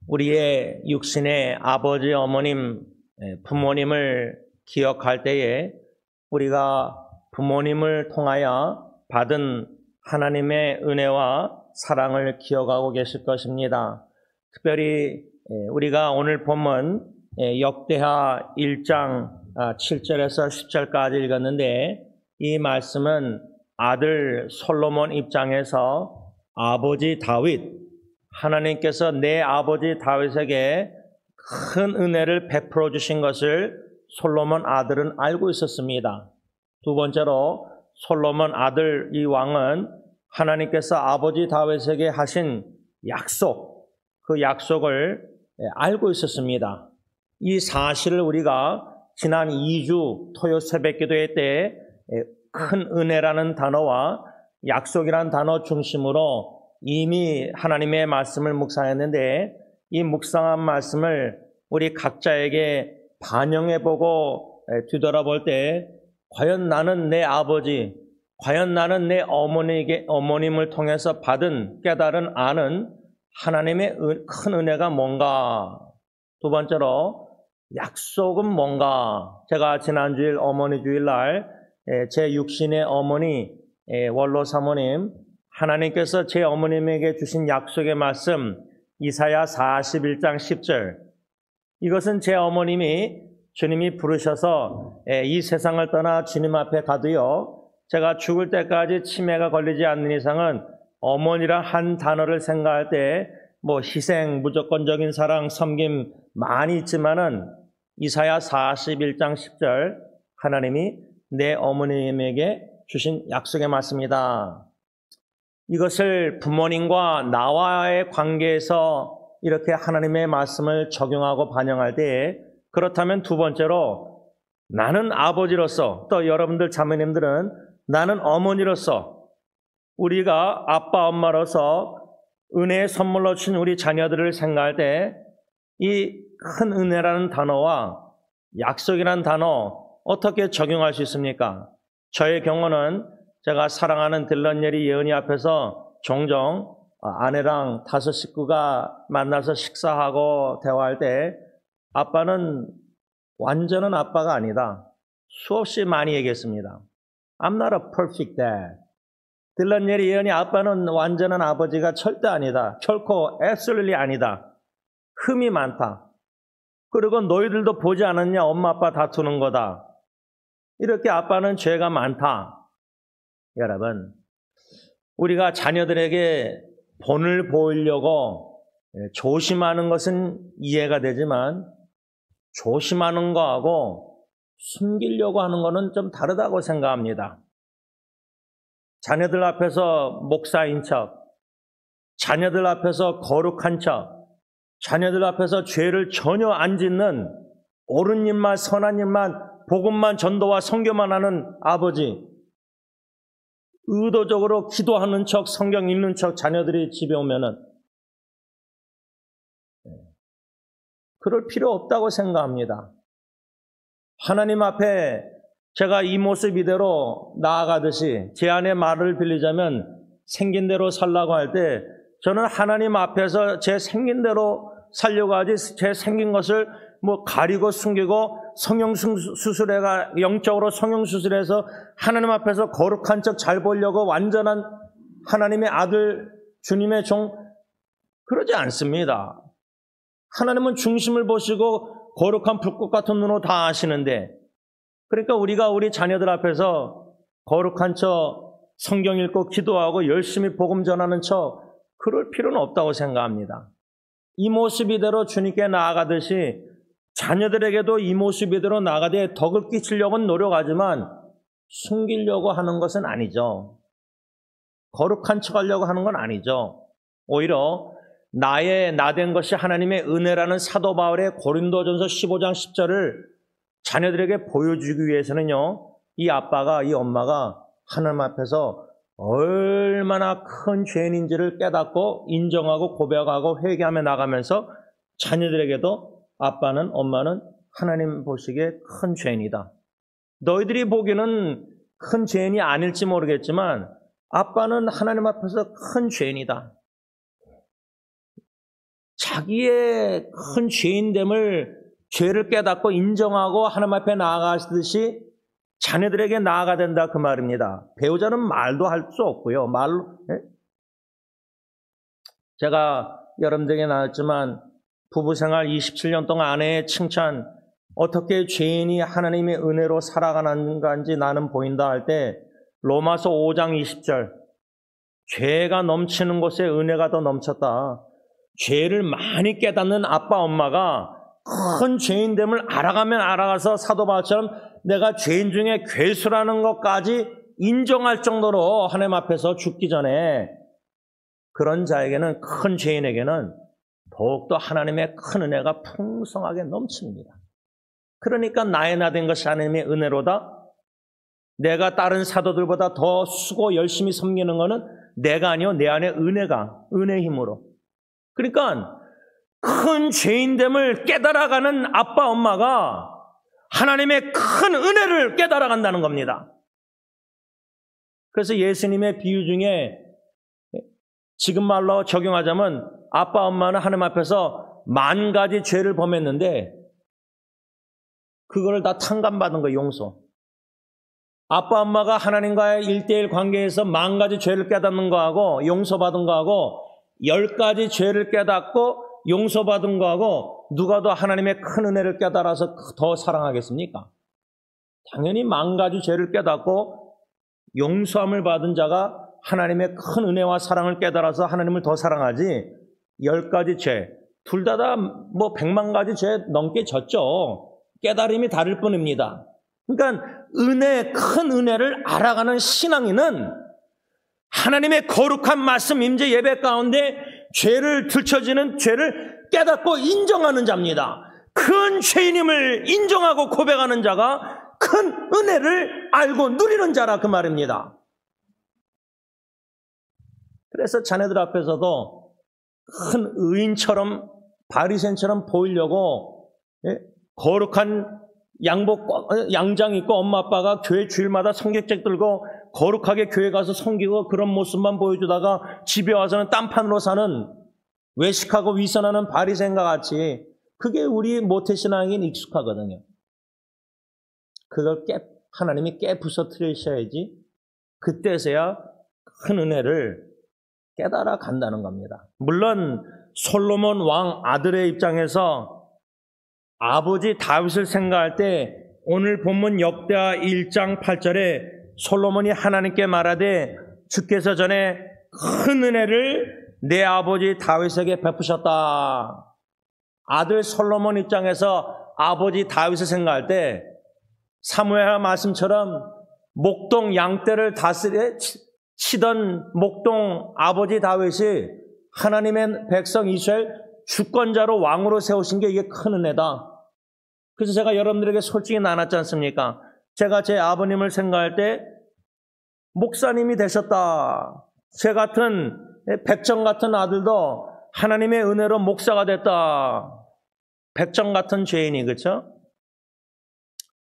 우리의 육신의 아버지, 어머님, 부모님을 기억할 때에 우리가 부모님을 통하여 받은 하나님의 은혜와 사랑을 기억하고 계실 것입니다. 특별히 우리가 오늘 본문 역대하 1장 7절에서 10절까지 읽었는데, 이 말씀은 아들 솔로몬 입장에서 아버지 다윗, 하나님께서 내 아버지 다윗에게 큰 은혜를 베풀어 주신 것을 솔로몬 아들은 알고 있었습니다. 두 번째로 솔로몬 아들 이 왕은 하나님께서 아버지 다윗에게 하신 약속, 그 약속을 알고 있었습니다. 이 사실을 우리가 지난 2주 토요 새벽기도회 때 큰 은혜라는 단어와 약속이라는 단어 중심으로 이미 하나님의 말씀을 묵상했는데, 이 묵상한 말씀을 우리 각자에게 반영해보고 뒤돌아볼 때 과연 나는 내 아버지, 과연 나는 내 어머님을 통해서 받은 깨달은 아는 하나님의 큰 은혜가 뭔가, 두 번째로 약속은 뭔가. 제가 지난주일 어머니 주일날 제 육신의 어머니 원로 사모님, 하나님께서 제 어머님에게 주신 약속의 말씀 이사야 41장 10절, 이것은 제 어머님이 주님이 부르셔서 이 세상을 떠나 주님 앞에 가도요, 제가 죽을 때까지 치매가 걸리지 않는 이상은 어머니란 한 단어를 생각할 때 희생, 무조건적인 사랑, 섬김 많이 있지만은 이사야 41장 10절, 하나님이 내 어머님에게 주신 약속의 말씀이다. 이것을 부모님과 나와의 관계에서 이렇게 하나님의 말씀을 적용하고 반영할 때, 그렇다면 두 번째로 나는 아버지로서, 또 여러분들 자매님들은 나는 어머니로서, 우리가 아빠 엄마로서 은혜의 선물로 주신 우리 자녀들을 생각할 때 이 큰 은혜라는 단어와 약속이라는 단어 어떻게 적용할 수 있습니까? 저의 경우는 제가 사랑하는 딜런 예은이 앞에서 종종 아내랑 5 식구가 만나서 식사하고 대화할 때 아빠는 완전한 아빠가 아니다, 수없이 많이 얘기했습니다. I'm not a perfect dad. 딜런 예은이 아빠는 완전한 아버지가 절대 아니다. 결코 absolutely 아니다. 흠이 많다. 그리고 너희들도 보지 않았냐? 엄마 아빠 다투는 거다. 이렇게 아빠는 죄가 많다. 여러분, 우리가 자녀들에게 본을 보이려고 조심하는 것은 이해가 되지만 조심하는 거하고 숨기려고 하는 거는 좀 다르다고 생각합니다. 자녀들 앞에서 목사인 척, 자녀들 앞에서 거룩한 척, 자녀들 앞에서 죄를 전혀 안 짓는 옳은 일만, 선한 일만, 복음만, 전도와 선교만 하는 아버지, 의도적으로 기도하는 척, 성경 읽는 척 자녀들이 집에 오면은 그럴 필요 없다고 생각합니다. 하나님 앞에 제가 이 모습 이대로 나아가듯이, 제 안에 말을 빌리자면 생긴 대로 살라고 할 때 저는 하나님 앞에서 제 생긴 대로 살려고 하지, 제 생긴 것을 가리고 숨기고 성형수술해가 영적으로 성형수술해서 하나님 앞에서 거룩한 척 잘 보려고 완전한 하나님의 아들, 주님의 종, 그러지 않습니다. 하나님은 중심을 보시고 거룩한 불꽃 같은 눈으로 다 아시는데, 그러니까 우리가 우리 자녀들 앞에서 거룩한 척, 성경 읽고 기도하고 열심히 복음 전하는 척 그럴 필요는 없다고 생각합니다. 이 모습 이대로 주님께 나아가듯이 자녀들에게도 이 모습 이대로 나아가되 덕을 끼치려고는 노력하지만 숨기려고 하는 것은 아니죠. 거룩한 척 하려고 하는 건 아니죠. 오히려 나된 것이 하나님의 은혜라는 사도 바울의 고린도전서 15장 10절을 자녀들에게 보여주기 위해서는요, 이 아빠가, 이 엄마가 하나님 앞에서 얼마나 큰 죄인인지를 깨닫고 인정하고 고백하고 회개하며 나가면서 자녀들에게도 아빠는, 엄마는 하나님 보시기에 큰 죄인이다. 너희들이 보기에는 큰 죄인이 아닐지 모르겠지만 아빠는 하나님 앞에서 큰 죄인이다. 자기의 큰 죄를 깨닫고 인정하고 하나님 앞에 나아가듯이 자녀들에게 나아가야 된다 그 말입니다. 배우자는 말도 할 수 없고요. 말로 제가 여러분들에게 나눴지만 부부생활 27년 동안 아내의 칭찬, 어떻게 죄인이 하나님의 은혜로 살아가는 건지 나는 보인다 할 때 로마서 5장 20절 죄가 넘치는 곳에 은혜가 더 넘쳤다. 죄를 많이 깨닫는 아빠 엄마가 큰 죄인됨을 알아가면 알아가서 사도 바울처럼 내가 죄인 중에 괴수라는 것까지 인정할 정도로 하나님 앞에서 죽기 전에 그런 자에게는, 큰 죄인에게는 더욱더 하나님의 큰 은혜가 풍성하게 넘칩니다. 그러니까 나의 나 된 것이 하나님의 은혜로다. 내가 다른 사도들보다 더 수고 열심히 섬기는 것은 내가 아니요 내 안에 은혜의 힘으로. 그러니까 큰 죄인됨을 깨달아가는 아빠 엄마가 하나님의 큰 은혜를 깨달아간다는 겁니다. 그래서 예수님의 비유 중에 지금 말로 적용하자면 아빠 엄마는 하나님 앞에서 10,000가지 죄를 범했는데 그거를 다 탕감받은 거예요. 용서. 아빠 엄마가 하나님과의 1:1 관계에서 10,000가지 죄를 깨닫는 거하고 용서받은 거하고 10가지 죄를 깨닫고 용서받은 거하고 누가 더 하나님의 큰 은혜를 깨달아서 더 사랑하겠습니까? 당연히 10,000가지 죄를 깨닫고 용서함을 받은 자가 하나님의 큰 은혜와 사랑을 깨달아서 하나님을 더 사랑하지 10가지 죄, 둘 다 100만 가지 죄 넘게 졌죠. 깨달음이 다를 뿐입니다. 그러니까 큰 은혜를 알아가는 신앙인은 하나님의 거룩한 말씀 임재 예배 가운데 죄를 들춰지는 죄를 깨닫고 인정하는 자입니다. 큰 죄인임을 인정하고 고백하는 자가 큰 은혜를 알고 누리는 자라 그 말입니다. 그래서 자녀들 앞에서도 큰 의인처럼 바리새인처럼 보이려고 거룩한 양장 입고 엄마 아빠가 교회 주일마다 성경책 들고 거룩하게 교회 가서 섬기고 그런 모습만 보여주다가 집에 와서는 딴판으로 사는 외식하고 위선하는 바리새인과 같이 그게 우리 모태신앙인 익숙하거든요. 그걸 하나님이 부서뜨리셔야지 그때서야 큰 은혜를 깨달아 간다는 겁니다. 물론 솔로몬 왕 아들의 입장에서 아버지 다윗을 생각할 때 오늘 본문 역대하 1장 8절에 솔로몬이 하나님께 말하되 주께서 전에 큰 은혜를 내 아버지 다윗에게 베푸셨다. 아들 솔로몬 입장에서 아버지 다윗을 생각할 때 사무엘 말씀처럼 목동 양떼를 치던 목동 아버지 다윗이 하나님의 백성 이스라엘 주권자로 왕으로 세우신 게 이게 큰 은혜다. 그래서 제가 여러분들에게 솔직히 나눴지 않습니까? 제가 제 아버님을 생각할 때 목사님이 되셨다. 제 같은 백정 같은 아들도 하나님의 은혜로 목사가 됐다. 백정 같은 죄인이, 그렇죠?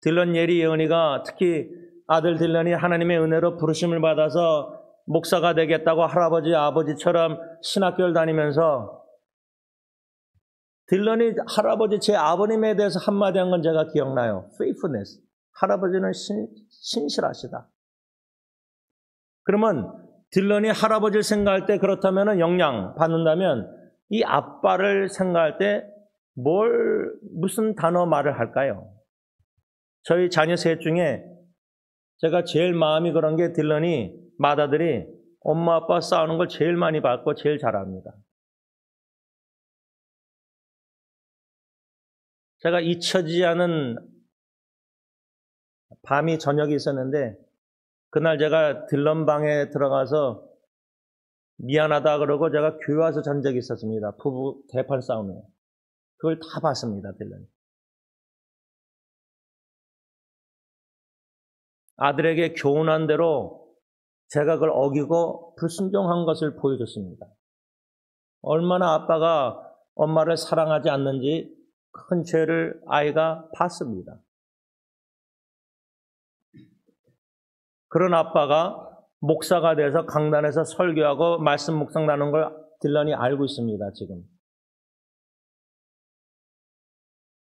딜런 예리 예언이가 특히 아들 딜런이 하나님의 은혜로 부르심을 받아서 목사가 되겠다고 할아버지 아버지처럼 신학교를 다니면서 딜런이 할아버지 제 아버님에 대해서 한마디 한 건 제가 기억나요. faithfulness. 할아버지는 신실하시다. 그러면 딜런이 할아버지를 생각할 때 그렇다면 영향 받는다면 이 아빠를 생각할 때 무슨 단어 말을 할까요? 저희 자녀 셋 중에 제가 제일 마음이 그런 게 딜런이 맏아들이 엄마 아빠 싸우는 걸 제일 많이 봤고 제일 잘합니다. 제가 잊혀지지 않은 밤이 저녁이 있었는데 그날 제가 딜런 방에 들어가서 미안하다 그러고 제가 교회 와서 잔 적이 있었습니다. 부부 대판 싸움에. 그걸 다 봤습니다. 딜런이. 아들에게 교훈한 대로 제가 그걸 어기고 불순종한 것을 보여줬습니다. 얼마나 아빠가 엄마를 사랑하지 않는지 큰 죄를 아이가 봤습니다. 그런 아빠가 목사가 돼서 강단에서 설교하고 말씀 묵상하는 걸 딜런이 알고 있습니다. 지금.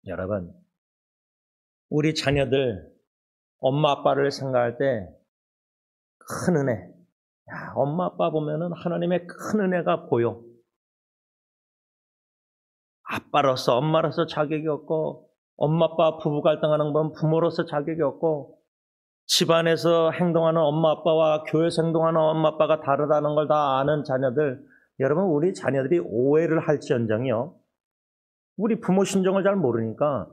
여러분, 우리 자녀들, 엄마 아빠를 생각할 때 큰 은혜. 야, 엄마 아빠 보면은 하나님의 큰 은혜가 보여. 아빠로서, 엄마로서 자격이 없고, 엄마 아빠 부부 갈등하는 건 부모로서 자격이 없고, 집안에서 행동하는 엄마 아빠와 교회에서 행동하는 엄마 아빠가 다르다는 걸 다 아는 자녀들, 여러분, 우리 자녀들이 오해를 할지언정요, 우리 부모 심정을 잘 모르니까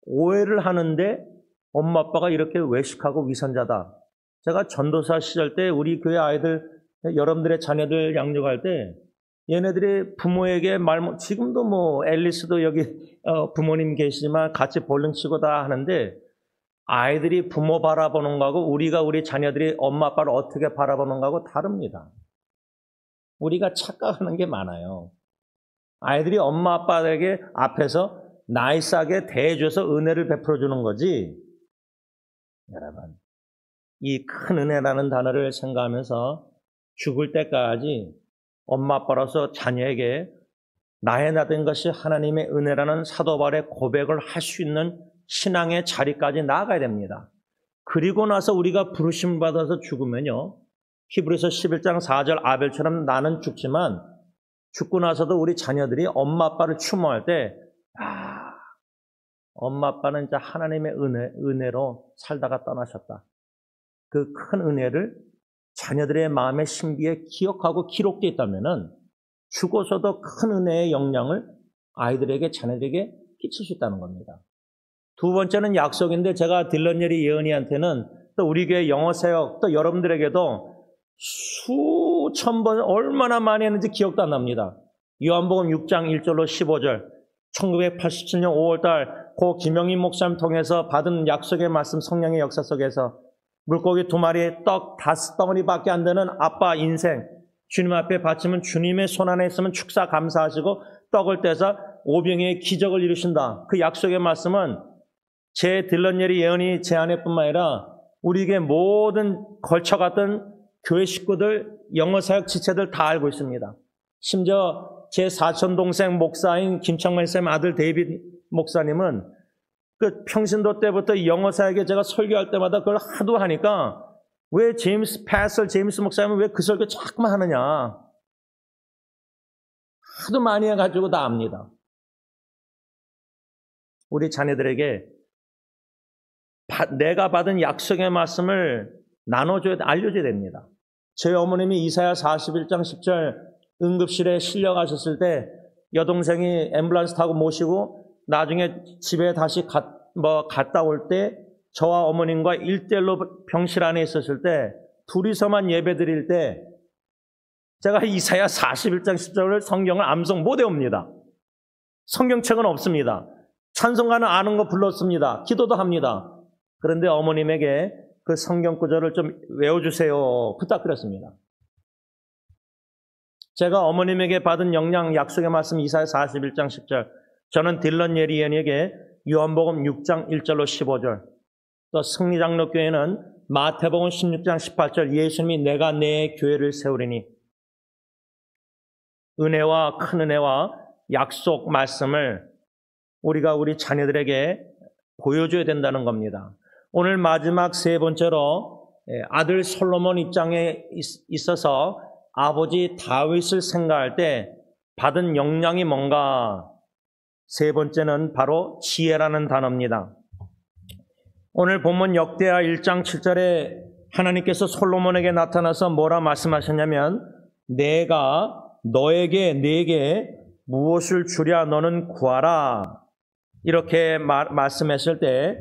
오해를 하는데 엄마 아빠가 이렇게 외식하고 위선자다. 제가 전도사 시절 때 우리 교회 아이들, 여러분들의 자녀들 양육할 때 얘네들이 부모에게 지금도 뭐 앨리스도 여기 부모님 계시지만 같이 볼링 치고 다 하는데, 아이들이 부모 바라보는 거하고 우리가 우리 자녀들이 엄마 아빠를 어떻게 바라보는 거하고 다릅니다. 우리가 착각하는 게 많아요. 아이들이 엄마 아빠에게 앞에서 나이스하게 대해줘서 은혜를 베풀어 주는 거지. 여러분, 이 큰 은혜라는 단어를 생각하면서 죽을 때까지 엄마 아빠로서 자녀에게 나의 나된 것이 하나님의 은혜라는 사도 바울의 고백을 할 수 있는 신앙의 자리까지 나아가야 됩니다. 그리고 나서 우리가 부르심 받아서 죽으면요, 히브리서 11장 4절 아벨처럼 나는 죽지만 죽고 나서도 우리 자녀들이 엄마 아빠를 추모할 때, 엄마 아빠는 이제 하나님의 은혜로 살다가 떠나셨다. 그 큰 은혜를 자녀들의 마음의 신비에 기억하고 기록되어 있다면은 죽어서도 큰 은혜의 영향을 아이들에게, 자녀들에게 끼칠 수 있다는 겁니다. 두 번째는 약속인데, 제가 딜런예리 예언이한테는 또 우리 교회 영어 사역, 또 여러분들에게도 수천 번 얼마나 많이 했는지 기억도 안 납니다. 요한복음 6장 1절로 15절, 1987년 5월달 고 김영희 목사님 통해서 받은 약속의 말씀, 성령의 역사 속에서 물고기 2마리에 떡 5덩어리밖에 안 되는 아빠 인생, 주님 앞에 바치면 주님의 손 안에 있으면 축사 감사하시고 떡을 떼서 오병이의 기적을 이루신다. 그 약속의 말씀은 제 딜런예리 예언이 제 안에뿐만 아니라 우리에게 모든 걸쳐갔던 교회 식구들, 영어 사역 지체들 다 알고 있습니다. 심지어 제 사촌 동생 목사인 김창만 쌤 아들 데이빗 목사님은 그 평신도 때부터 영어 사역에 제가 설교할 때마다 그걸 하도 하니까, 왜 패서 제임스 목사님은 왜 그 설교 자꾸만 하느냐, 하도 많이 해가지고 다 압니다. 우리 자녀들에게 내가 받은 약속의 말씀을 알려줘야 됩니다. 저희 어머님이 이사야 41장 10절 응급실에 실려가셨을 때 여동생이 앰뷸런스 타고 모시고 나중에 집에 다시 갔다 올 때 저와 어머님과 1대1로 병실 안에 있었을 때 둘이서만 예배 드릴 때 제가 이사야 41장 10절을 성경을 암송 못 외웁니다. 성경책은 없습니다. 찬송가는 아는 거 불렀습니다. 기도도 합니다. 그런데 어머님에게 그 성경 구절을 좀 외워주세요 부탁드렸습니다. 제가 어머님에게 받은 영양 약속의 말씀 이사야 41장 10절, 저는 딜런 예리언에게 요한복음 6장 1절로 15절, 또 승리장로교회는 마태복음 16장 18절, 예수님이 내가 내 교회를 세우리니, 은혜와 큰 은혜와 약속 말씀을 우리가 우리 자녀들에게 보여줘야 된다는 겁니다. 오늘 마지막 세 번째로 아들 솔로몬 입장에 있어서 아버지 다윗을 생각할 때 받은 영향이 뭔가, 세 번째는 바로 지혜라는 단어입니다. 오늘 본문 역대하 1장 7절에 하나님께서 솔로몬에게 나타나서 뭐라 말씀하셨냐면, 내가 내게 무엇을 주랴 너는 구하라, 이렇게 말씀했을 때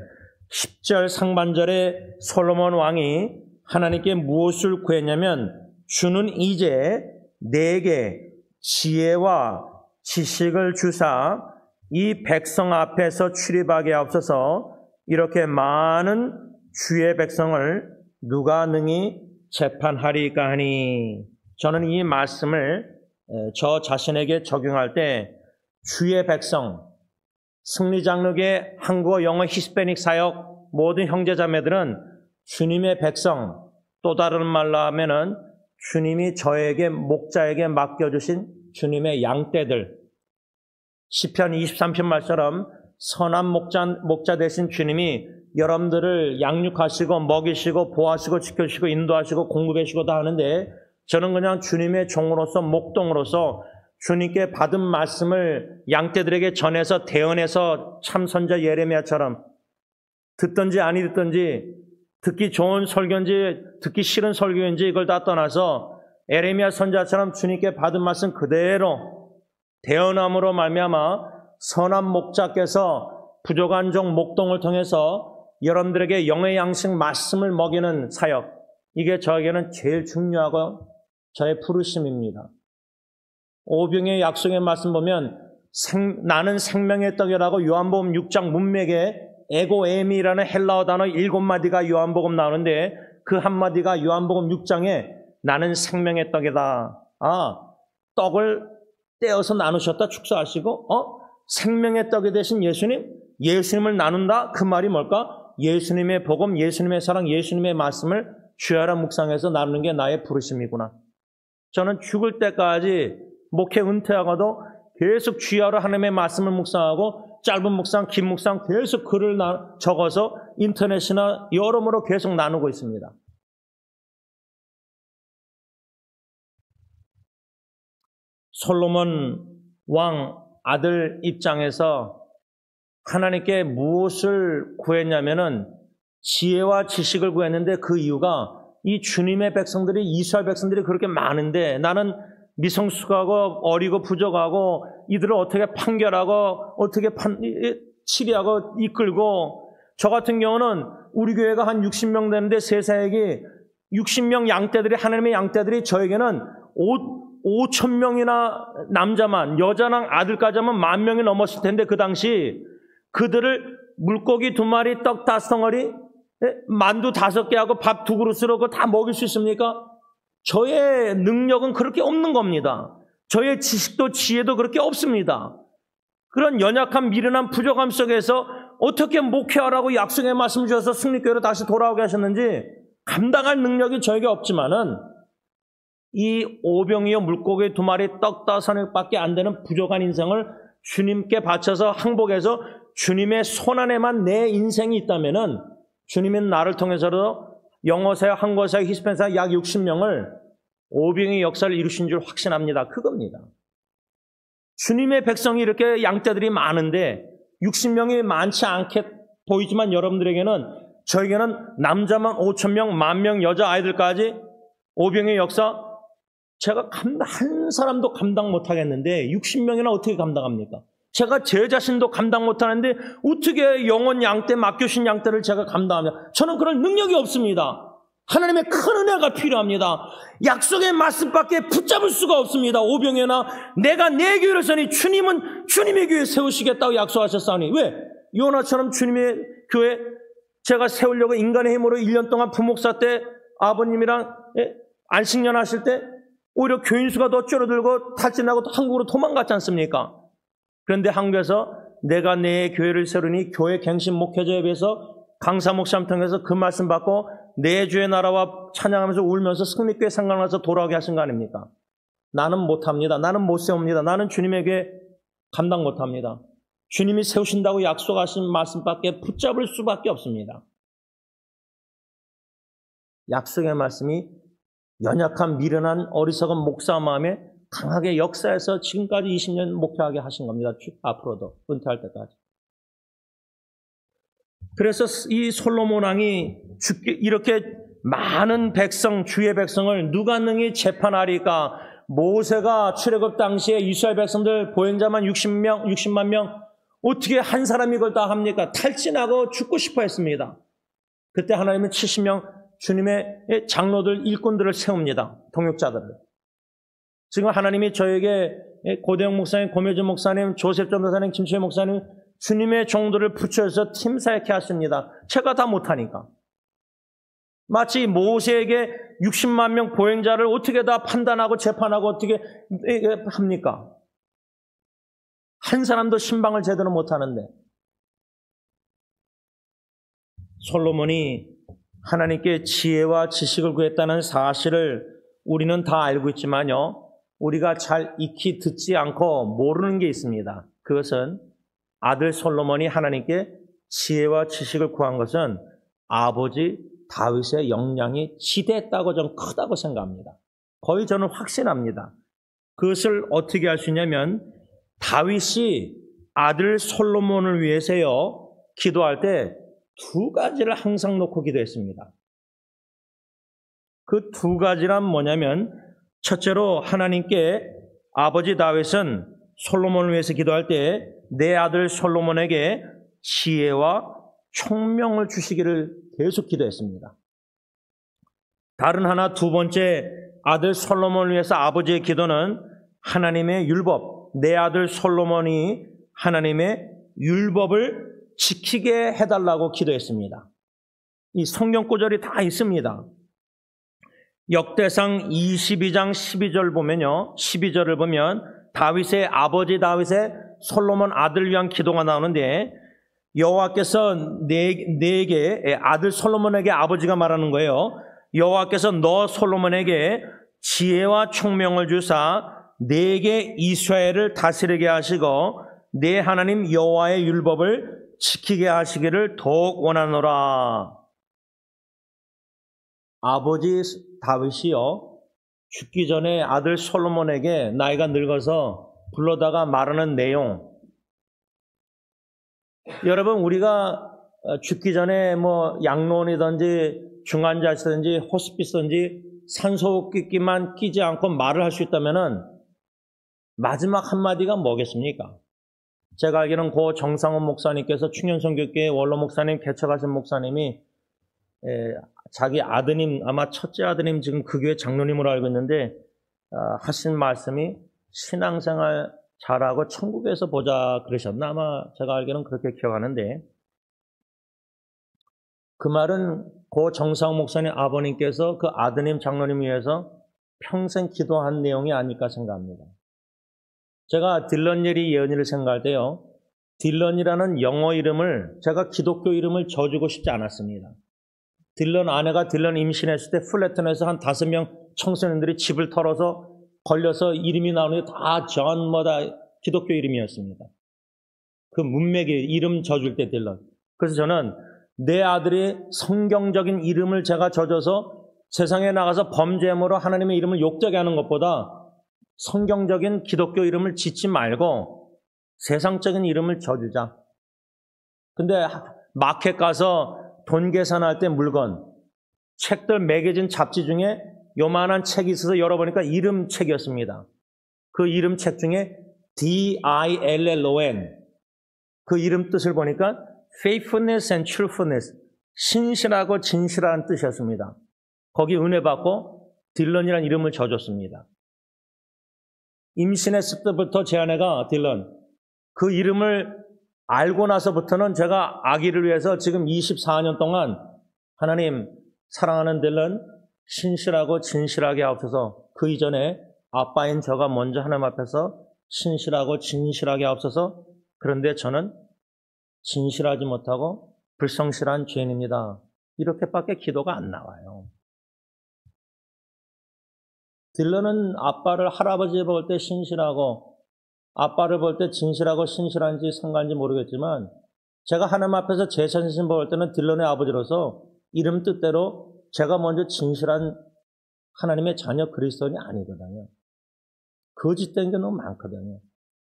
10절 상반절에 솔로몬 왕이 하나님께 무엇을 구했냐면, 주는 이제 내게 지혜와 지식을 주사 이 백성 앞에서 출입하게 하옵소서. 이렇게 많은 주의 백성을 누가 능히 재판하리까 하니. 저는 이 말씀을 저 자신에게 적용할 때 주의 백성, 승리장로계 한국어, 영어, 히스패닉 사역 모든 형제자매들은 주님의 백성, 또 다른 말로 하면은 주님이 저에게, 목자에게 맡겨주신 주님의 양떼들, 시편 23편 말처럼 선한 목자 되신 주님이 여러분들을 양육하시고 먹이시고 보호하시고 지켜주시고 인도하시고 공급하시고 다 하는데 저는 그냥 주님의 종으로서 목동으로서 주님께 받은 말씀을 양떼들에게 전해서 대언해서 참 선자 예레미야처럼 듣든지 아니 듣든지 듣기 좋은 설교인지 듣기 싫은 설교인지 이걸 다 떠나서 예레미야 선자처럼 주님께 받은 말씀 그대로 대언함으로 말미암아 선한 목자께서 부족한 종 목동을 통해서 여러분들에게 영의 양식 말씀을 먹이는 사역, 이게 저에게는 제일 중요하고 저의 부르심입니다. 오병의 약속의 말씀 보면 나는 생명의 떡이라고 요한복음 6장 문맥에 에고에미라는 헬라어 단어 7마디가 요한복음 나오는데 그 한마디가 요한복음 6장에 나는 생명의 떡이다. 떡을 떼어서 나누셨다 축사하시고 생명의 떡이 되신 예수님을 나눈다. 그 말이 뭘까? 예수님의 복음, 예수님의 사랑, 예수님의 말씀을 주야라 묵상해서 나누는 게 나의 부르심이구나. 저는 죽을 때까지 목회 은퇴하고도 계속 주야로 하나님의 말씀을 묵상하고 짧은 묵상, 긴 묵상 계속 글을 적어서 인터넷이나 여러모로 계속 나누고 있습니다. 솔로몬 왕 아들 입장에서 하나님께 무엇을 구했냐면은 지혜와 지식을 구했는데 그 이유가 이 주님의 백성들이 이스라엘 백성들이 그렇게 많은데 나는 미성숙하고 어리고 부족하고 이들을 어떻게 판결하고 어떻게 치리하고 이끌고 저 같은 경우는 우리 교회가 한 60명 되는데 세사역이 60명 양떼들이 하나님의 양떼들이 저에게는 5,000명이나 남자만 여자랑 아들까지 하면 10,000명이 넘었을 텐데 그 당시 그들을 물고기 2마리 떡 5덩어리 만두 5개 하고 밥 2그릇으로 그거 다 먹일 수 있습니까? 저의 능력은 그렇게 없는 겁니다. 저의 지식도 지혜도 그렇게 없습니다. 그런 연약한 미련한 부족함 속에서 어떻게 목회하라고 약속의 말씀 주셔서 승리교회로 다시 돌아오게 하셨는지 감당할 능력이 저에게 없지만은 이 오병이어 물고기 2마리 떡 5개밖에 안 되는 부족한 인생을 주님께 바쳐서 항복해서 주님의 손안에만 내 인생이 있다면은 주님은 나를 통해서도 영어사역, 한국어사역, 히스패닉사역 약 60명을 오병의 역사를 이루신 줄 확신합니다. 그겁니다. 주님의 백성이 이렇게 양떼들이 많은데 60명이 많지 않게 보이지만 여러분들에게는 저에게는 남자만 5,000명, 10,000명 여자 아이들까지 오병의 역사 제가 한 사람도 감당 못하겠는데 60명이나 어떻게 감당합니까? 제가 제 자신도 감당 못하는데 어떻게 영원 양떼, 맡겨신 양떼를 제가 감당합니까? 저는 그런 능력이 없습니다. 하나님의 큰 은혜가 필요합니다. 약속의 말씀밖에 붙잡을 수가 없습니다. 오병이나 내가 내 교회를 세우니 주님은 주님의 교회 세우시겠다고 약속하셨사오니 왜? 요나처럼 주님의 교회 제가 세우려고 인간의 힘으로 1년 동안 부목사 때 아버님이랑 안식년 하실 때 오히려 교인 수가 더 줄어들고 탈진하고 한국으로 도망갔지 않습니까? 그런데 한국에서 내가 내 교회를 세우니 교회 갱신 목회자에 비해서 강사 목사님 통해서 그 말씀 받고 내 주의 나라와 찬양하면서 울면서 승리교회 생각나서 돌아오게 하신 거 아닙니까? 나는 못합니다. 나는 못 세웁니다. 나는 주님에게 감당 못합니다. 주님이 세우신다고 약속하신 말씀밖에 붙잡을 수밖에 없습니다. 약속의 말씀이 연약한 미련한 어리석은 목사 마음에 강하게 역사해서 지금까지 20년 목회하게 하신 겁니다. 앞으로도 은퇴할 때까지. 그래서 이 솔로몬 왕이 이렇게 많은 백성, 주의 백성을 누가 능히 재판하리까? 모세가 출애굽 당시에 이스라엘 백성들 보행자만 60만 명 어떻게 한 사람이 이걸 다 합니까? 탈진하고 죽고 싶어 했습니다. 그때 하나님은 70명 주님의 장로들, 일꾼들을 세웁니다. 동역자들을. 지금 하나님이 저에게 고대영 목사님, 고매준 목사님, 조셉 전도사님, 김치혜 목사님 주님의 종들을 붙여서 팀 사역해 하십니다. 제가 다 못하니까. 마치 모세에게 60만 명 보행자를 어떻게 다 판단하고 재판하고 어떻게 합니까? 한 사람도 신방을 제대로 못하는데. 솔로몬이 하나님께 지혜와 지식을 구했다는 사실을 우리는 다 알고 있지만요. 우리가 잘 익히 듣지 않고 모르는 게 있습니다. 그것은 아들 솔로몬이 하나님께 지혜와 지식을 구한 것은 아버지 다윗의 역량이 지대했다고 저는 크다고 생각합니다. 거의 저는 확신합니다. 그것을 어떻게 할 수 있냐면 다윗이 아들 솔로몬을 위해서요 기도할 때 두 가지를 항상 놓고 기도했습니다. 그 두 가지란 뭐냐면 첫째로 하나님께 아버지 다윗은 솔로몬을 위해서 기도할 때 내 아들 솔로몬에게 지혜와 총명을 주시기를 계속 기도했습니다. 다른 하나 두 번째 아들 솔로몬을 위해서 아버지의 기도는 하나님의 율법, 내 아들 솔로몬이 하나님의 율법을 지키게 해달라고 기도했습니다. 이 성경 구절이 다 있습니다. 역대상 22장 12절 보면요. 12절을 보면 다윗의 아버지 다윗의 솔로몬 아들을 위한 기도가 나오는데 여호와께서 내게 아들 솔로몬에게 아버지가 말하는 거예요. 여호와께서 너 솔로몬에게 지혜와 총명을 주사 내게 이스라엘을 다스리게 하시고 내 하나님 여호와의 율법을 지키게 하시기를 더욱 원하노라. 아버지 다윗이요 죽기 전에 아들 솔로몬에게 나이가 늙어서 불러다가 말하는 내용, 여러분 우리가 죽기 전에 뭐 양로원이든지 중환자실이든지 호스피스든지 산소호흡기만 끼지 않고 말을 할 수 있다면은 마지막 한마디가 뭐겠습니까? 제가 알기로는 고 정상원 목사님께서 충현선교회 원로 목사님 개척하신 목사님이 자기 아드님, 아마 첫째 아드님 지금 그 교회 장로님으로 알고 있는데 하신 말씀이 신앙생활 잘하고 천국에서 보자 그러셨나? 아마 제가 알기로는 그렇게 기억하는데 그 말은 고 정상원 목사님 아버님께서 그 아드님 장로님 위해서 평생 기도한 내용이 아닐까 생각합니다. 제가 딜런 예리 예언이를 생각할 때요, 딜런이라는 영어 이름을 제가 기독교 이름을 줘주고 싶지 않았습니다. 딜런 아내가 딜런 임신했을 때 플래튼에서 한 5명 청소년들이 집을 털어서 걸려서 이름이 나오는데 다 존 뭐다 기독교 이름이었습니다. 그 문맥의 이름 져줄 때 딜런. 그래서 저는 내 아들이 성경적인 이름을 제가 져줘서 세상에 나가서 범죄함으로 하나님의 이름을 욕되게 하는 것보다 성경적인 기독교 이름을 짓지 말고 세상적인 이름을 져주자. 근데 마켓 가서 돈 계산할 때 물건, 책들 매겨진 잡지 중에 요만한 책이 있어서 열어보니까 이름 책이었습니다. 그 이름 책 중에 D-I-L-L-O-N, 그 이름 뜻을 보니까 faithfulness and truthfulness, 신실하고 진실한 뜻이었습니다. 거기 은혜 받고 딜런이라는 이름을 져줬습니다. 임신했을 때부터 제 아내가 딜런, 그 이름을 알고 나서부터는 제가 아기를 위해서 지금 24년 동안 하나님 사랑하는 딜런 신실하고 진실하게 하옵소서, 그 이전에 아빠인 저가 먼저 하나님 앞에서 신실하고 진실하게 하옵소서, 그런데 저는 진실하지 못하고 불성실한 죄인입니다. 이렇게밖에 기도가 안 나와요. 딜런은 아빠를 할아버지 볼 때 신실하고 아빠를 볼 때 진실하고 신실한지 상관인지 모르겠지만 제가 하나님 앞에서 제 자신 볼 때는 딜런의 아버지로서 이름 뜻대로 제가 먼저 진실한 하나님의 자녀 그리스도인이 아니거든요. 거짓된 게 너무 많거든요.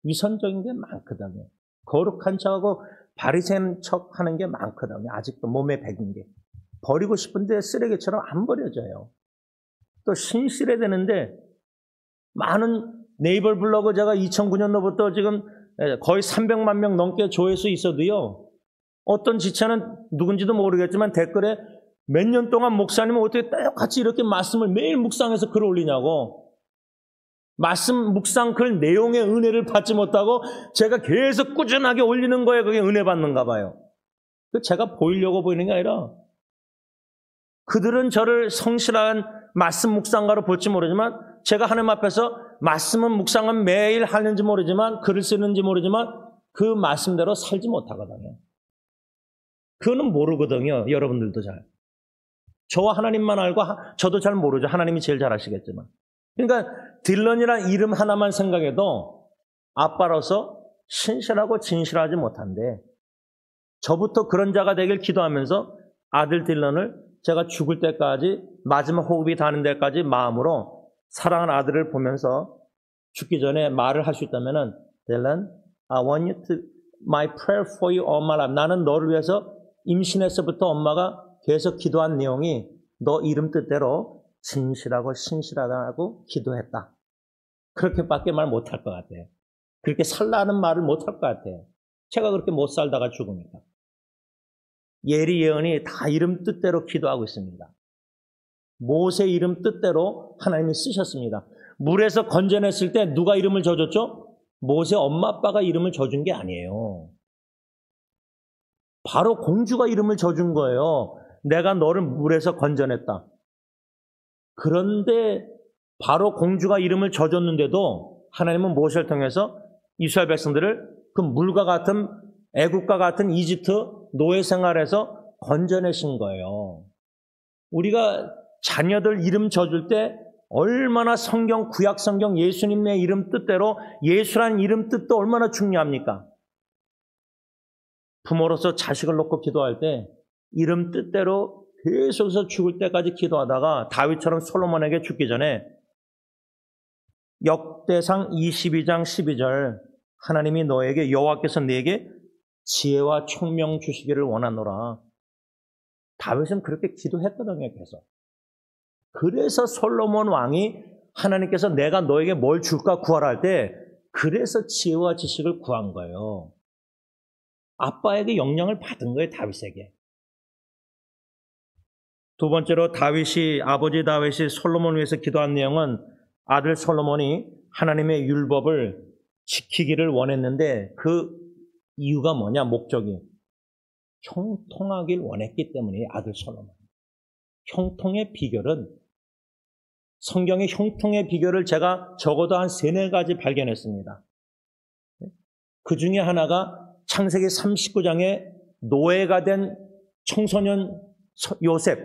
위선적인 게 많거든요. 거룩한 척하고 바리새인 척하는 게 많거든요. 아직도 몸에 배긴 게. 버리고 싶은데 쓰레기처럼 안 버려져요. 또 신실해야 되는데 많은 네이버 블로그 제가 2009년도부터 지금 거의 300만 명 넘게 조회수 있어도요, 어떤 지체는 누군지도 모르겠지만 댓글에 몇 년 동안 목사님은 어떻게 똑같이 이렇게 말씀을 매일 묵상해서 글을 올리냐고, 말씀 묵상 글 내용의 은혜를 받지 못하고 제가 계속 꾸준하게 올리는 거에 그게 은혜 받는가 봐요. 제가 보이려고 보이는 게 아니라 그들은 저를 성실한 말씀 묵상가로 볼지 모르지만 제가 하나님 앞에서 말씀은 묵상은 매일 하는지 모르지만 글을 쓰는지 모르지만 그 말씀대로 살지 못하거든요. 그거는 모르거든요. 여러분들도 잘. 저와 하나님만 알고 저도 잘 모르죠. 하나님이 제일 잘 아시겠지만. 그러니까 딜런이라는 이름 하나만 생각해도 아빠로서 신실하고 진실하지 못한데 저부터 그런 자가 되길 기도하면서 아들 딜런을 제가 죽을 때까지 마지막 호흡이 닿는 데까지 마음으로 사랑하는 아들을 보면서 죽기 전에 말을 할 수 있다면은 딜런, I want you to my prayer for you all my life. 나는 너를 위해서 임신에서부터 엄마가 계속 기도한 내용이 너 이름 뜻대로 진실하고 신실하다고 기도했다. 그렇게밖에 말 못할 것 같아요. 그렇게 살라는 말을 못할 것 같아요. 제가 그렇게 못 살다가 죽으니까. 예리 예언이 다 이름 뜻대로 기도하고 있습니다. 모세 이름 뜻대로 하나님이 쓰셨습니다. 물에서 건져냈을 때 누가 이름을 져줬죠? 모세 엄마 아빠가 이름을 져준 게 아니에요. 바로 공주가 이름을 져준 거예요. 내가 너를 물에서 건져냈다. 그런데 바로 공주가 이름을 져줬는데도 하나님은 모세를 통해서 이스라엘 백성들을 그 물과 같은 애국과 같은 이집트 노예 생활에서 건져내신 거예요. 우리가 자녀들 이름 져줄 때 얼마나 성경, 구약 성경 예수님의 이름 뜻대로 예수라는 이름 뜻도 얼마나 중요합니까? 부모로서 자식을 놓고 기도할 때 이름 뜻대로 계속해서 죽을 때까지 기도하다가 다윗처럼 솔로몬에게 죽기 전에 역대상 22장 12절 하나님이 너에게 여호와께서 네게 지혜와 총명 주시기를 원하노라. 다윗은 그렇게 기도했거든요. 계속. 그래서 솔로몬 왕이 하나님께서 내가 너에게 뭘 줄까 구하라 할 때 그래서 지혜와 지식을 구한 거예요. 아빠에게 영향을 받은 거예요. 다윗에게. 두 번째로 아버지 다윗이 솔로몬을 위해서 기도한 내용은 아들 솔로몬이 하나님의 율법을 지키기를 원했는데 그 이유가 뭐냐? 목적이 형통하길 원했기 때문에 아들 솔로몬. 형통의 비결은 성경의 형통의 비결을 제가 적어도 한 3-4가지 발견했습니다. 그 중에 하나가 창세기 39장에 노예가 된 청소년 요셉,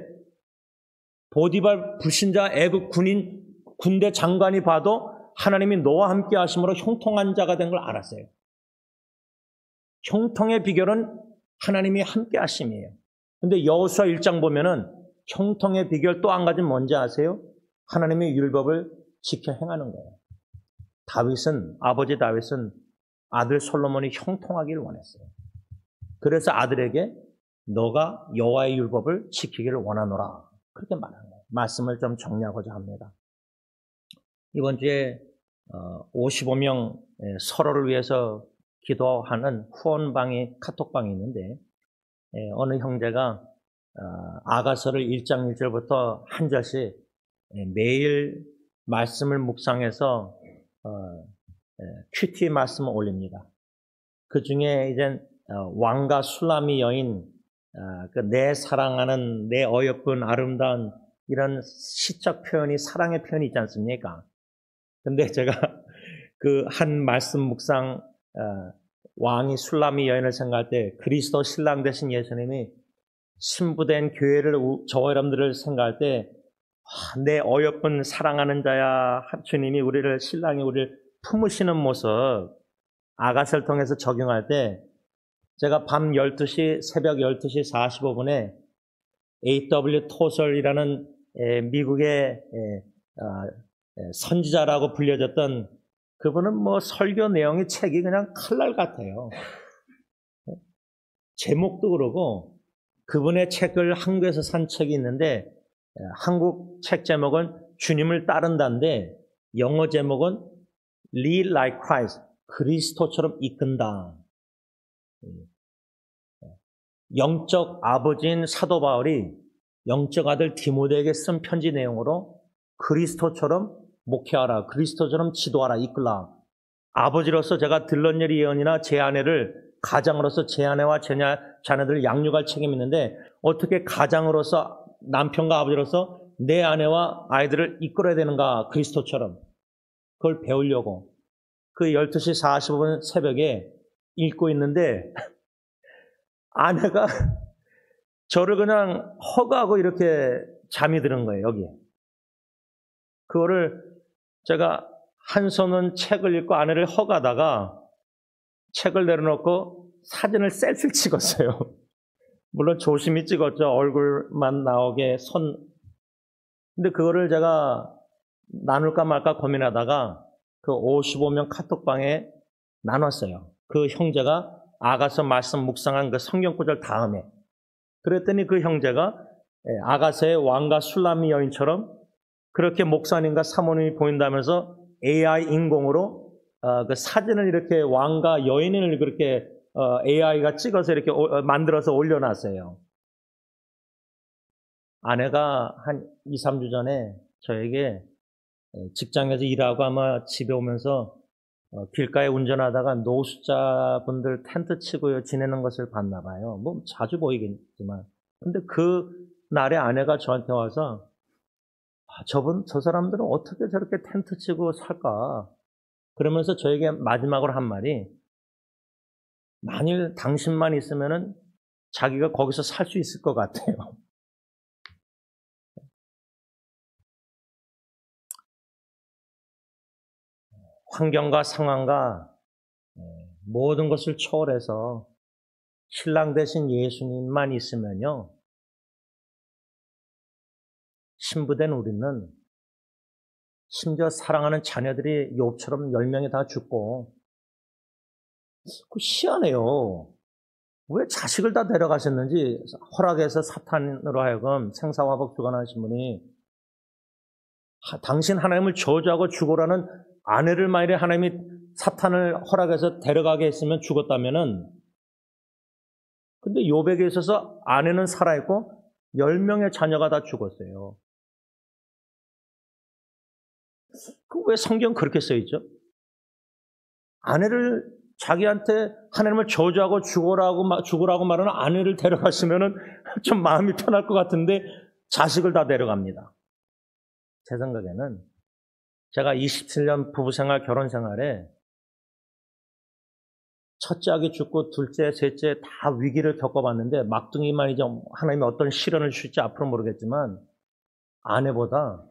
보디발 불신자 애굽 군대 장관이 봐도 하나님이 너와 함께 하심으로 형통한 자가 된 걸 알았어요. 형통의 비결은 하나님이 함께 하심이에요. 근데 여호수아 1장 보면은 형통의 비결 또 한 가지 뭔지 아세요? 하나님의 율법을 지켜 행하는 거예요. 아버지 다윗은 아들 솔로몬이 형통하기를 원했어요. 그래서 아들에게 너가 여호와의 율법을 지키기를 원하노라. 그렇게 말하는 거예요. 말씀을 좀 정리하고자 합니다. 이번 주에 55명 서로를 위해서 기도하는 후원방이 카톡방이 있는데 어느 형제가 아가서를 1장 1절부터 한 절씩 매일 말씀을 묵상해서 큐티 말씀을 올립니다. 그 중에 이제 왕과 술라미 여인, 내 사랑하는 내 어여쁜 아름다운 이런 시적 표현이 사랑의 표현이 있지 않습니까? 근데 제가 그 한 말씀 묵상 왕이 술라미 여인을 생각할 때 그리스도 신랑 되신 예수님이 신부된 교회를 저와 여러분들을 생각할 때 내 어여쁜 사랑하는 자야 주님이 신랑이 우리를 품으시는 모습 아가서를 통해서 적용할 때 제가 밤 12시 새벽 12시 45분에 A.W. 토설이라는 미국의 선지자라고 불려졌던 그분은 설교 내용이 책이 그냥 칼날 같아요. 제목도 그러고 그분의 책을 한국에서 산 책이 있는데 한국 책 제목은 주님을 따른다인데 영어 제목은 Lead like Christ, 그리스도처럼 이끈다. 영적 아버지인 사도 바울이 영적 아들 디모데에게 쓴 편지 내용으로 그리스도처럼 목회하라, 그리스도처럼 지도하라, 이끌라. 아버지로서 제가 들런예리 예언이나 제 아내를 가장으로서 제 아내와 제 자녀들을 양육할 책임이 있는데 어떻게 가장으로서 남편과 아버지로서 내 아내와 아이들을 이끌어야 되는가 그리스도처럼 그걸 배우려고 그 12시 45분 새벽에 읽고 있는데 아내가 저를 그냥 허가하고 이렇게 잠이 드는 거예요. 여기에. 그거를 제가 한 손은 책을 읽고 아내를 허가하다가 책을 내려놓고 사진을 셀피를 찍었어요. 물론 조심히 찍었죠. 얼굴만 나오게 근데 그거를 제가 나눌까 말까 고민하다가 그 55명 카톡방에 나눴어요. 그 형제가 아가서 말씀 묵상한 그 성경 구절 다음에. 그랬더니 그 형제가 아가서의 왕과 술람미 여인처럼 그렇게 목사님과 사모님이 보인다면서 AI 인공으로 그 사진을 이렇게 왕과 여인을 그렇게 AI가 찍어서 이렇게 만들어서 올려놨어요. 아내가 한 2, 3주 전에 저에게 직장에서 일하고 아마 집에 오면서 길가에 운전하다가 노숙자분들 텐트 치고 지내는 것을 봤나 봐요. 뭐 자주 보이겠지만. 근데 그 날에 아내가 저한테 와서 저 사람들은 어떻게 저렇게 텐트 치고 살까? 그러면서 저에게 마지막으로 한 말이 만일 당신만 있으면은 자기가 거기서 살 수 있을 것 같아요. 환경과 상황과 모든 것을 초월해서 신랑 되신 예수님만 있으면요. 신부된 우리는 심지어 사랑하는 자녀들이 욥처럼 10명이 다 죽고 희한해요. 왜 자식을 다 데려가셨는지 허락해서 사탄으로 하여금 생사화복 주관하신 분이 당신 하나님을 저주하고 죽으라는 아내를 만일에 하나님이 사탄을 허락해서 데려가게 했으면 죽었다면은 근데 욥에게 있어서 아내는 살아있고 10명의 자녀가 다 죽었어요. 왜 성경 그렇게 써있죠? 아내를 자기한테 하나님을 저주하고 죽으라고 말하는 아내를 데려갔으면 좀 마음이 편할 것 같은데 자식을 다 데려갑니다. 제 생각에는 제가 27년 부부생활, 결혼생활에 첫째 아기 죽고 둘째, 셋째 다 위기를 겪어봤는데 막둥이만 이제 하나님이 어떤 시련을 주실지 앞으로 모르겠지만 아내보다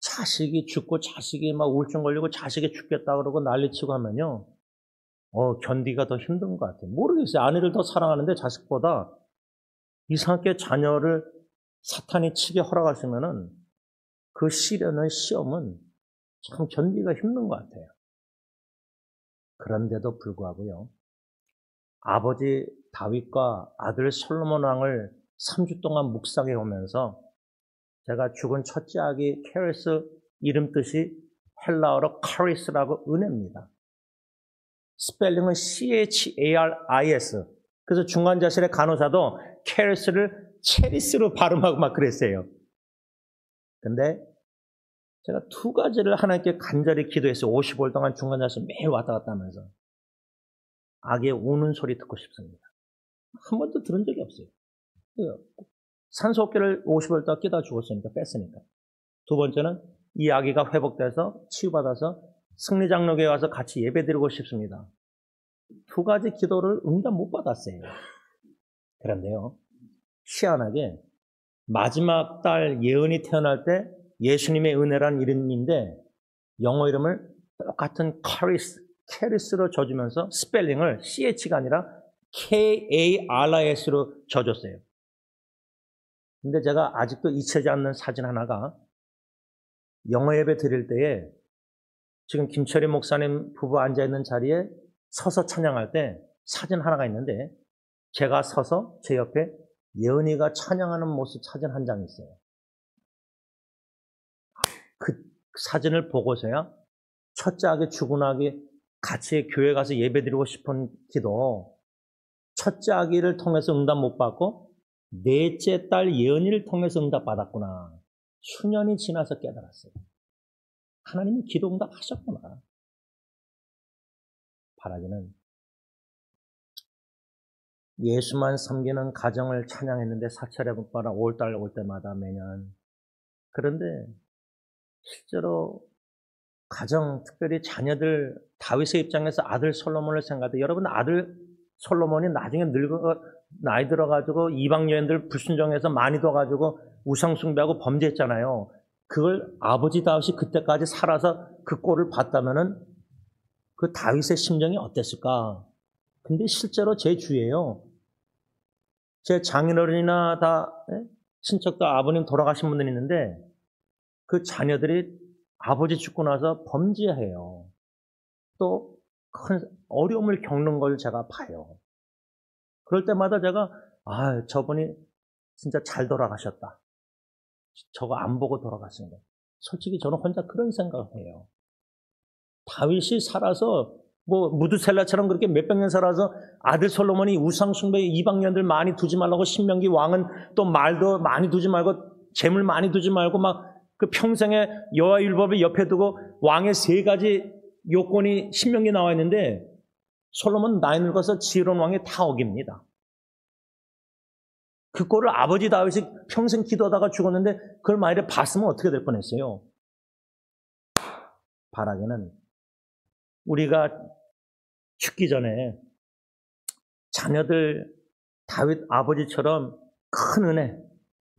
자식이 죽고 자식이 막 우울증 걸리고 자식이 죽겠다 그러고 난리치고 하면요. 견디기가 더 힘든 것 같아요. 모르겠어요. 아내를 더 사랑하는데 자식보다 이상하게 자녀를 사탄이 치게 허락하시면은 그 시련의 시험은 참 견디기가 힘든 것 같아요. 그런데도 불구하고요. 아버지 다윗과 아들 솔로몬 왕을 3주 동안 묵상해 오면서 제가 죽은 첫째 아기 케리스 이름 뜻이 헬라어로 카리스라고 은혜입니다. 스펠링은 CHARIS. 그래서 중환자실의 간호사도 케리스를 체리스로 발음하고 막 그랬어요. 근데 제가 2가지를 하나님께 간절히 기도했어요. 55일 동안 중환자실 매일 왔다 갔다 하면서. 아기의 우는 소리 듣고 싶습니다. 한 번도 들은 적이 없어요. 산소호흡기를 55일 동안 끼다 죽었으니까 뺐으니까. 두 번째는 이 아기가 회복돼서 치유받아서 승리장로교에 와서 같이 예배드리고 싶습니다. 2가지 기도를 응답 못 받았어요. 그런데요. 희한하게 마지막 딸 예은이 태어날 때 예수님의 은혜란 이름인데 영어 이름을 똑같은 캐리스로 져주면서 스펠링을 CH가 아니라 KARIS로 져줬어요. 근데 제가 아직도 잊혀지지 않는 사진 하나가 영어 예배 드릴 때에 지금 김철희 목사님 부부 앉아있는 자리에 서서 찬양할 때 사진 하나가 있는데 제가 서서 제 옆에 예은이가 찬양하는 모습 사진 한 장 있어요. 그 사진을 보고서야 첫째 아기 죽은 아기 같이 교회 가서 예배드리고 싶은 기도 첫째 아기를 통해서 응답 못 받고 넷째 딸 예은이를 통해서 응답 받았구나. 수년이 지나서 깨달았어요. 하나님이 기도 응답하셨구나. 바라기는 예수만 섬기는 가정을 찬양했는데 사찰에 봐라 5월달 올 때마다 매년. 그런데 실제로 가정, 특별히 자녀들, 다윗의 입장에서 아들 솔로몬을 생각할 때 여러분 아들 솔로몬이 나중에 나이 들어가지고 이방 여인들 불순종해서 많이 둬가지고 우상숭배하고 범죄했잖아요. 그걸 아버지 다윗이 그때까지 살아서 그 꼴을 봤다면은 그 다윗의 심정이 어땠을까? 근데 실제로 제 주위에요. 제 장인어른이나 다 친척도 아버님 돌아가신 분들이 있는데 그 자녀들이 아버지 죽고 나서 범죄해요. 또 큰 어려움을 겪는 걸 제가 봐요. 그럴 때마다 제가 저분이 진짜 잘 돌아가셨다. 저거 안 보고 돌아가신 거. 솔직히 저는 혼자 그런 생각을 해요. 다윗이 살아서 무드셀라처럼 그렇게 몇백 년 살아서 아들 솔로몬이 우상 숭배 이방년들 많이 두지 말라고 신명기 왕은 또 말도 많이 두지 말고 재물 많이 두지 말고 막 그 평생에 여호와 율법을 옆에 두고 왕의 3가지 요건이 신명기에 나와 있는데 솔로몬 나이 늙어서 지혜로운 왕이 다 어깁니다. 그거를 아버지 다윗이 평생 기도하다가 죽었는데 그걸 만일에 봤으면 어떻게 될 뻔했어요? 바라기는 우리가 죽기 전에 자녀들 다윗 아버지처럼 큰 은혜,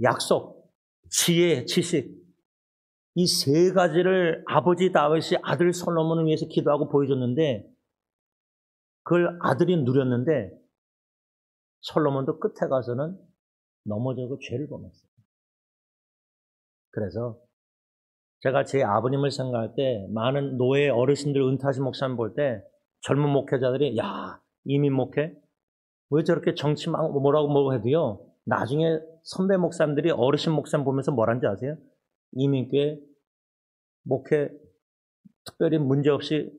약속, 지혜, 지식 이 3가지를 아버지 다윗이 아들 솔로몬을 위해서 기도하고 보여줬는데 그걸 아들이 누렸는데 솔로몬도 끝에 가서는 넘어져서 죄를 범했어요. 그래서 제가 제 아버님을 생각할 때 많은 노예 어르신들 은퇴하신 목사님 볼 때 젊은 목회자들이 이민 목회? 왜 저렇게 정치 뭐라고 해도요 나중에 선배 목사님들이 어르신 목사님 보면서 뭐라는지 아세요? 이민교회 목회 특별히 문제없이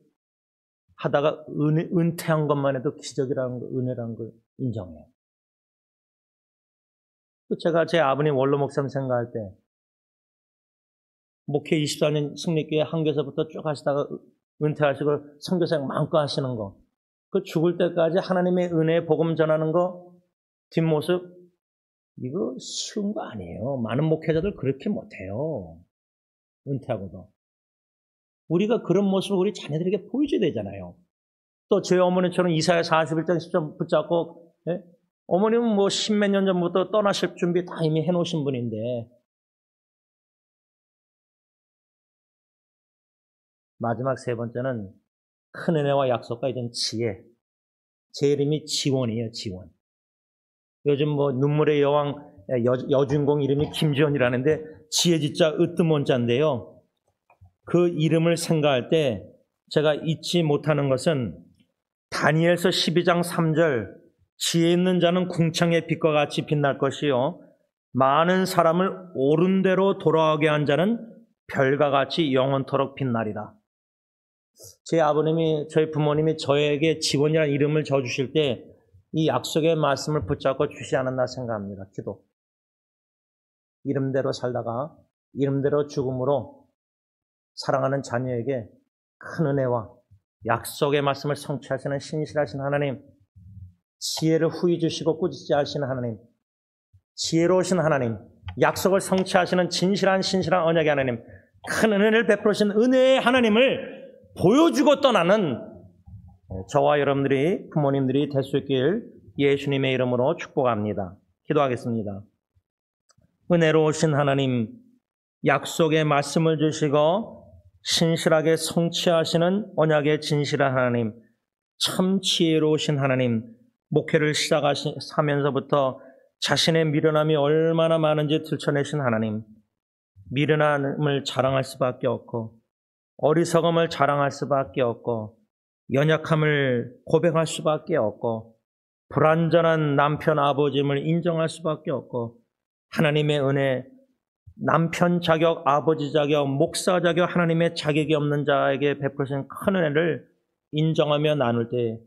하다가 은퇴한 것만 해도 기적이라는 거, 은혜라는 걸 인정해요. 제가 제 아버님 원로 목사님 생각할 때 목회 24년 승리교회 한교서부터 쭉 하시다가 은퇴하시고 선교생 마음껏 하시는 거, 그 죽을 때까지 하나님의 은혜의 복음 전하는 거 뒷모습 이거 쉬운 거 아니에요. 많은 목회자들 그렇게 못해요. 은퇴하고도. 우리가 그런 모습을 우리 자녀들에게 보여줘야 되잖아요. 또 제 어머니처럼 이사야 41장 10절 붙잡고 어머님은 10몇 년 전부터 떠나실 준비 다 이미 해놓으신 분인데 마지막 3번째는 큰 은혜와 약속과 이젠 지혜. 제 이름이 지원이에요. 지원. 요즘 눈물의 여왕 여주인공 이름이 김지원이라는데 지혜지자 으뜸원자인데요. 그 이름을 생각할 때 제가 잊지 못하는 것은 다니엘서 12장 3절 지혜 있는 자는 궁창의 빛과 같이 빛날 것이요 많은 사람을 옳은 대로 돌아가게 한 자는 별과 같이 영원토록 빛나리라. 제 아버님이 저희 부모님이 저에게 지원이라는 이름을 지어주실 때 이 약속의 말씀을 붙잡고 주시 않았나 생각합니다. 기도. 이름대로 살다가 이름대로 죽음으로 사랑하는 자녀에게 큰 은혜와 약속의 말씀을 성취하시는 신실하신 하나님, 지혜를 후히 주시고 꾸짖지 하시는 하나님, 지혜로우신 하나님, 약속을 성취하시는 진실한 신실한 언약의 하나님, 큰 은혜를 베풀으신 은혜의 하나님을 보여주고 떠나는 저와 여러분들이 부모님들이 될 수 있길 예수님의 이름으로 축복합니다. 기도하겠습니다. 은혜로우신 하나님, 약속의 말씀을 주시고 신실하게 성취하시는 언약의 진실한 하나님, 참 지혜로우신 하나님, 목회를 시작하면서부터 자신의 미련함이 얼마나 많은지 들춰내신 하나님, 미련함을 자랑할 수밖에 없고 어리석음을 자랑할 수밖에 없고 연약함을 고백할 수밖에 없고 불완전한 남편 아버지임을 인정할 수밖에 없고 하나님의 은혜, 남편 자격, 아버지 자격, 목사 자격, 하나님의 자격이 없는 자에게 베푸신 큰 은혜를 인정하며 나눌 때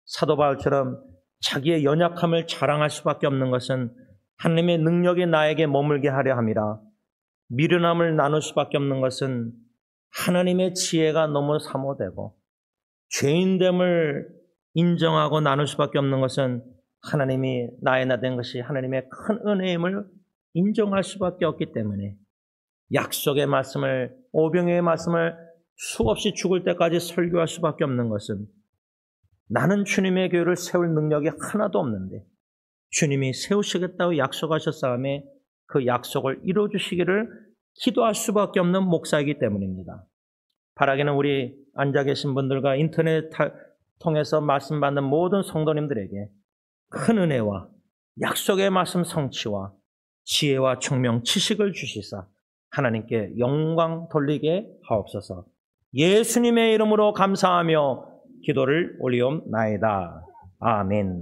사도 바울처럼 자기의 연약함을 자랑할 수밖에 없는 것은 하나님의 능력이 나에게 머물게 하려 함이라. 미련함을 나눌 수밖에 없는 것은 하나님의 지혜가 너무 사모되고 죄인됨을 인정하고 나눌 수밖에 없는 것은 하나님이 나의 나 된 것이 하나님의 큰 은혜임을 인정할 수밖에 없기 때문에 약속의 말씀을, 오병의 말씀을 수없이 죽을 때까지 설교할 수밖에 없는 것은 나는 주님의 교회를 세울 능력이 하나도 없는데 주님이 세우시겠다고 약속하셨사오매 그 약속을 이루어주시기를 기도할 수밖에 없는 목사이기 때문입니다. 바라기는 우리 앉아 계신 분들과 인터넷 통해서 말씀 받는 모든 성도님들에게 큰 은혜와 약속의 말씀 성취와 지혜와 총명, 지식을 주시사 하나님께 영광 돌리게 하옵소서. 예수님의 이름으로 감사하며 기도를 올리옵나이다. 아멘.